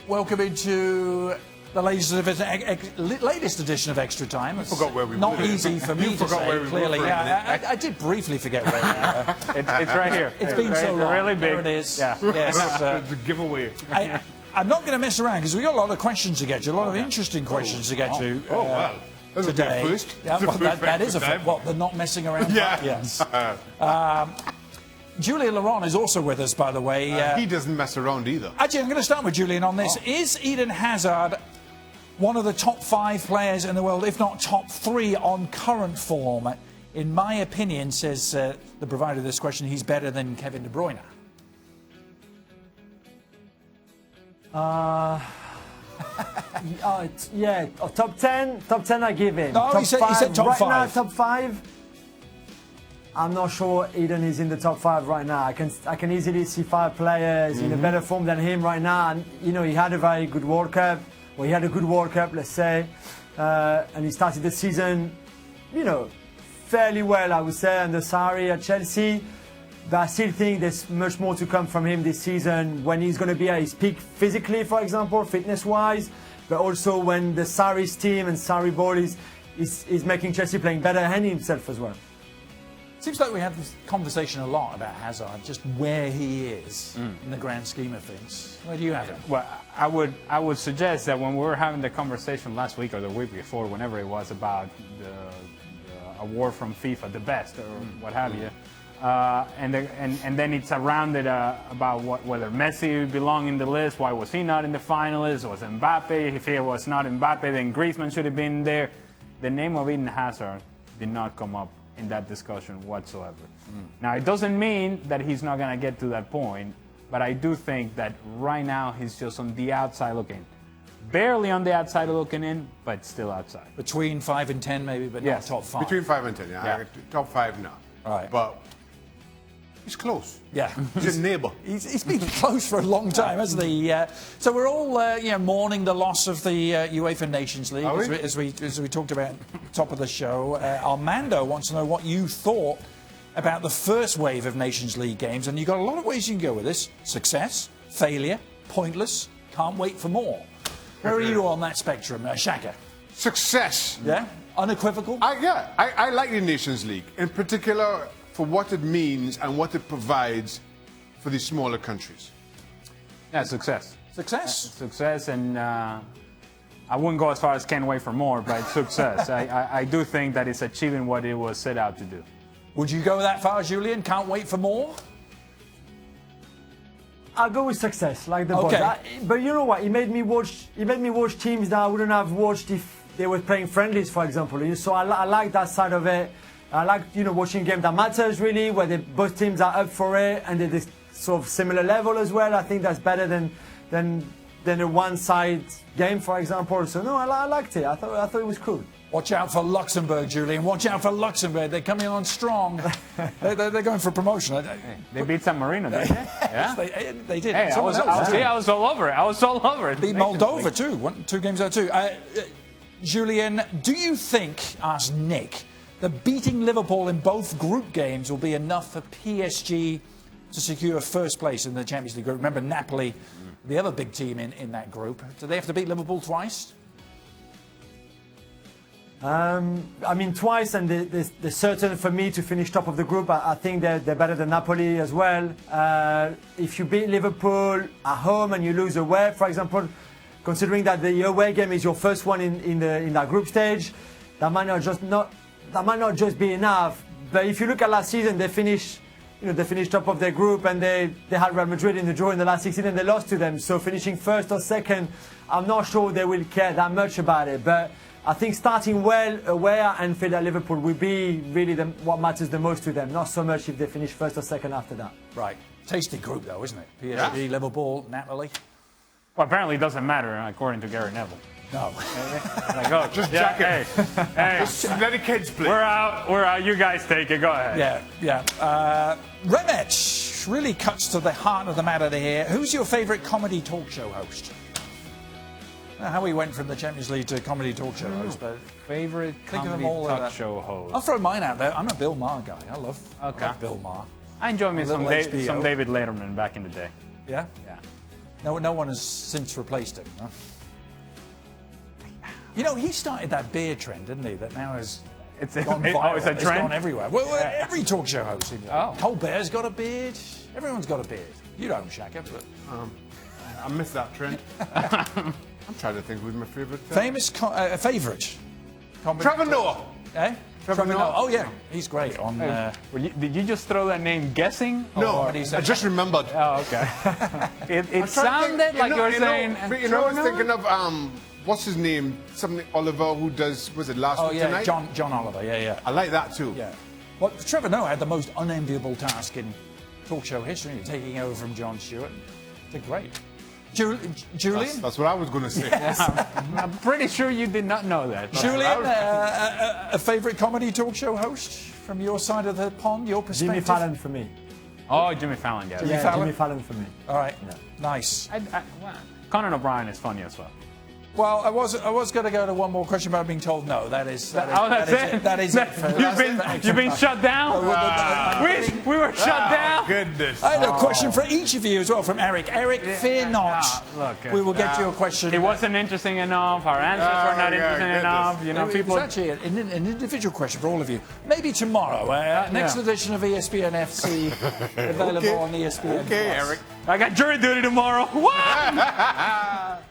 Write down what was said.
welcome into the latest edition of Extra Time. It's forgot where we not were. easy for me to say, clearly. Yeah, I did briefly forget where we were. It's right here. It's been so long. Really big. There it is. Yeah. Yes, It's a giveaway. I'm not going to mess around because we've got a lot of questions to get to, a lot of interesting questions to get to. Oh, wow. That's today. a good first. Yeah, well, that is a time. what, the not messing around Yeah. part? Yes. Julien Laurent is also with us, by the way. He doesn't mess around either. Actually, I'm going to start with Julien on this. Is Eden Hazard one of the top 5 players in the world, if not top 3 on current form? In my opinion, says the provider of this question, he's better than Kevin De Bruyne. Yeah, top 10 I give him. No, top he said top right 5. Now, top 5. I'm not sure Eden is in the top 5 right now. I can easily see 5 players in a better form than him right now. And you know, he had a very good World Cup. Well, he had a good World Cup, let's say, and he started the season, you know, fairly well, I would say, under Sarri at Chelsea. But I still think there's much more to come from him this season when he's going to be at his peak physically, for example, fitness-wise, but also when the Sarri's team and Sarri ball is making Chelsea playing better and himself as well. Seems like we have this conversation a lot about Hazard, just where he is in the grand scheme of things. Where do you have it? Well, I would suggest that when we were having the conversation last week or the week before, whenever it was about the award from FIFA, the best or what have you, and then it's surrounded about whether Messi belonged in the list, why was he not in the finalists, was Mbappe, if he was not Mbappe, then Griezmann should have been there. The name of Eden Hazard did not come up in that discussion whatsoever. Now, it doesn't mean that he's not going to get to that point, but I do think that right now he's just on the outside looking. Barely on the outside looking in, but still outside. Between 5 and 10 maybe, but Yes. not top 5. Between 5 and 10, yeah. Top 5 now. Right. But he's close. Yeah. He's a neighbour. He's been close for a long time, hasn't he? So we're all mourning the loss of the UEFA Nations League, as we talked about at the top of the show. Armando wants to know what you thought about the first wave of Nations League games, and you've got a lot of ways you can go with this. Success, failure, pointless, can't wait for more. Where are you on that spectrum, Shaka? Success. Yeah? Unequivocal? I like the Nations League, in particular for what it means and what it provides for the smaller countries. Yeah, success. Success? Success, and I wouldn't go as far as can't wait for more, but success. I do think that it's achieving what it was set out to do. Would you go that far, Julien? Can't wait for more? I'll go with success, like the Okay. boys. But you know what? It made me watch teams that I wouldn't have watched if they were playing friendlies, for example. So I like that side of it. I like watching games that matters really, where both teams are up for it and they're this sort of similar level as well. I think that's better than a one-side game, for example. So no, I liked it. I thought it was cool. Watch out for Luxembourg, Julien. Watch out for Luxembourg. They're coming on strong. They're going for promotion. They beat San Marino, didn't they? Yeah. They did. Hey, I was all over it. I was all over it. Beat Moldova too. 2 games out of 2. Julien, do you think, asked Nick, that beating Liverpool in both group games will be enough for PSG to secure first place in the Champions League group? Remember Napoli, the other big team in that group. Do they have to beat Liverpool twice? I mean, twice, and they're certain for me to finish top of the group. I think they're better than Napoli as well. If you beat Liverpool at home and you lose away, for example, considering that the away game is your first one in that group stage, that might not just be enough. But if you look at last season, they finished top of their group, and they had Real Madrid in the draw in the last 16 and they lost to them. So finishing first or second, I'm not sure they will care that much about it. But I think starting well away at Anfield at Liverpool will be really what matters the most to them. Not so much if they finish first or second after that. Right. Tasty group though, isn't it? PSG, Liverpool, Napoli. Well, apparently it doesn't matter, according to Gary Neville. No. Like, oh, Just jack it. Hey, Just let the kids play. we're out. You guys take it. Go ahead. Yeah. Remet really cuts to the heart of the matter here. Who's your favourite comedy talk show host? How we went from the Champions League to comedy talk show host, but Favorite think of them comedy all. talk show host. I'll throw mine out there. I'm a Bill Maher guy. I love Bill Maher. I enjoy me some little HBO. David Letterman back in the day. Yeah. Yeah. No one has since replaced him. No? You know, he started that beard trend, didn't he? That now has gone viral. It's a trend? It's gone everywhere. Well, every talk show host. Seems like. Colbert's got a beard. Everyone's got a beard. You don't, Shaka, but... I missed that trend. I'm trying to think who's my favourite. Favourite? Trevor Noah. Eh? Trevor Noah. Oh, yeah. He's great on... Did you just throw that name guessing? No, I just remembered. Oh, okay. it sounded like you were saying... You know, I was thinking of... what's his name? Something Oliver who does... Was it last week tonight? John Oliver. Yeah. I like that too. Yeah. Well, Trevor Noah had the most unenviable task in talk show history, taking over from Jon Stewart. Did great. Julien? That's what I was going to say. Yes. I'm pretty sure you did not know that. Julien, a favourite comedy talk show host from your side of the pond, your perspective? Jimmy Fallon for me. Oh, Jimmy Fallon, yes. Jimmy Fallon for me. All right, nice. Conan O'Brien is funny as well. Well, I was going to go to one more question, but I'm being told no. That is it. You've been shut down? We were shut down? Goodness. I had a question for each of you as well from Eric. Eric, fear not. Look, we will get you a question. It wasn't interesting enough. Our answers were not interesting enough. You know, people... It's actually an individual question for all of you. Maybe tomorrow. Next edition of ESPN FC available on ESPN. Okay, Eric. I got jury duty tomorrow. What?